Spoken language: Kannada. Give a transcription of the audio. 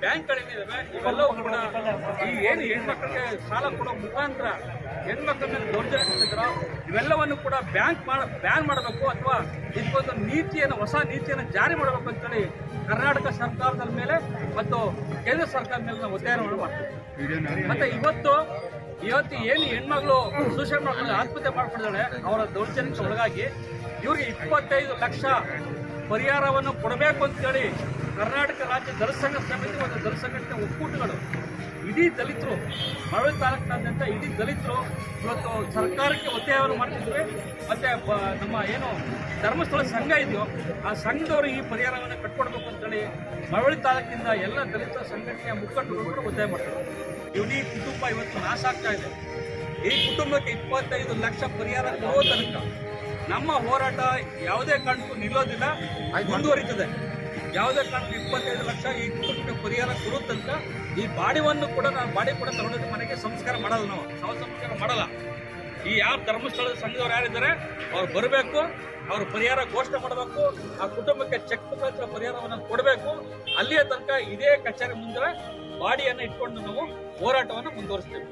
ಬ್ಯಾಂಕ್ಗಳೇನಿದಾವೆ ಇವೆಲ್ಲವೂ ಕೂಡ ಈ ಏನು ಹೆಣ್ಮಕ್ಳಿಗೆ ಸಾಲ ಕೊಡೋ ಮುಖಾಂತರ ಹೆಣ್ಮಕ್ಳ ಮೇಲೆ ದೌರ್ಜನ್ಯ ನಡೆಸಿದ್ರು ಇವೆಲ್ಲವನ್ನು ಕೂಡ ಬ್ಯಾನ್ ಮಾಡಬೇಕು ಅಥವಾ ಇದಕ್ಕೊಂದು ನೀತಿಯನ್ನು ಹೊಸ ನೀತಿಯನ್ನು ಜಾರಿ ಮಾಡಬೇಕು ಅಂತೇಳಿ ಕರ್ನಾಟಕ ಸರ್ಕಾರದ ಮೇಲೆ ಮತ್ತು ಕೇಂದ್ರ ಸರ್ಕಾರದ ಮೇಲೆ ನಾವು ಒತ್ತಾಯವನ್ನು ಮಾಡ್ತೀವಿ. ಮತ್ತೆ ಇವತ್ತು ಏನು ಹೆಣ್ಮಗಳು ಸೂಸೈಡ್ ಮಾಡ್ಕೊಂಡು ಆತ್ಮಹತ್ಯೆ ಮಾಡ್ಕೊಂಡಿದ್ದಾಳೆ ಅವರ ದೌರ್ಜನ್ಯಕ್ಕೆ ಒಳಗಾಗಿ ಇವ್ರಿಗೆ 25 ಲಕ್ಷ ಪರಿಹಾರವನ್ನು ಕೊಡಬೇಕು ಅಂತೇಳಿ ಕರ್ನಾಟಕ ರಾಜ್ಯ ದಲಿತ ಸಂಘ ಸಮಿತಿ ಮತ್ತು ದಲಿತ ಸಂಘಟನೆ ಒಕ್ಕೂಟಗಳು ಇಡೀ ದಲಿತರು ಮಳವಳ್ಳಿ ತಾಲೂಕಿನಾದ್ಯಂತ ಇಡೀ ದಲಿತರು ಇವತ್ತು ಸರ್ಕಾರಕ್ಕೆ ಒತ್ತಾಯವನ್ನು ಮಾಡ್ತಿದ್ವಿ. ಮತ್ತೆ ನಮ್ಮ ಏನು ಧರ್ಮಸ್ಥಳ ಸಂಘ ಇದೆಯೋ ಆ ಸಂಘದವರು ಈ ಪರಿಹಾರವನ್ನು ಕಟ್ಕೊಡ್ಬೇಕು ಅಂತೇಳಿ ಮಳವಳ್ಳಿ ತಾಲೂಕಿನಿಂದ ಎಲ್ಲ ದಲಿತ ಸಂಘಟನೆಯ ಮುಖಂಡರು ಕೂಡ ಒತ್ತಾಯ ಮಾಡ್ತಾರೆ. ಇಡೀ ಕುಟುಂಬ ಇವತ್ತು ನಾಶ ಆಗ್ತಾ ಇದೆ. ಈ ಕುಟುಂಬಕ್ಕೆ 25 ಲಕ್ಷ ಪರಿಹಾರ ಕೊಡುವ ತನಕ ನಮ್ಮ ಹೋರಾಟ ಯಾವುದೇ ಕಾರಣಕ್ಕೂ ನಿಲ್ಲೋದಿಲ್ಲ, ಮುಂದುವರಿತದೆ. ಯಾವುದೇ ಕಾರಣಕ್ಕೂ 25 ಲಕ್ಷ ಈ ಕುಟುಂಬಕ್ಕೆ ಪರಿಹಾರ ಕೊಡುವ ತನಕ ಈ ಬಾಡಿಯನ್ನು ಕೂಡ ಬಾಡಿ ಕೂಡ ತಗೊಂಡೋಗಿ ಮನೆಗೆ ಸಂಸ್ಕಾರ ಮಾಡಲ್ಲ, ನಾವು ಶವ ಸಂಸ್ಕಾರ ಮಾಡಲ್ಲ. ಈ ಯಾವ ಧರ್ಮಸ್ಥಳದ ಸಂಘದವ್ರು ಯಾರಿದ್ದಾರೆ ಅವ್ರು ಬರಬೇಕು, ಅವ್ರ ಪರಿಹಾರ ಘೋಷಣೆ ಮಾಡಬೇಕು, ಆ ಕುಟುಂಬಕ್ಕೆ ಚೆಕ್ ಮುಖಾಂತರ ಪರಿಹಾರವನ್ನು ಕೊಡಬೇಕು. ಅಲ್ಲಿಯ ತನಕ ಇದೇ ಕಚೇರಿ ಮುಂದೆ ಬಾಡಿಯನ್ನು ಇಟ್ಕೊಂಡು ನಾವು ಹೋರಾಟವನ್ನು ಮುಂದುವರಿಸ್ತೇವೆ.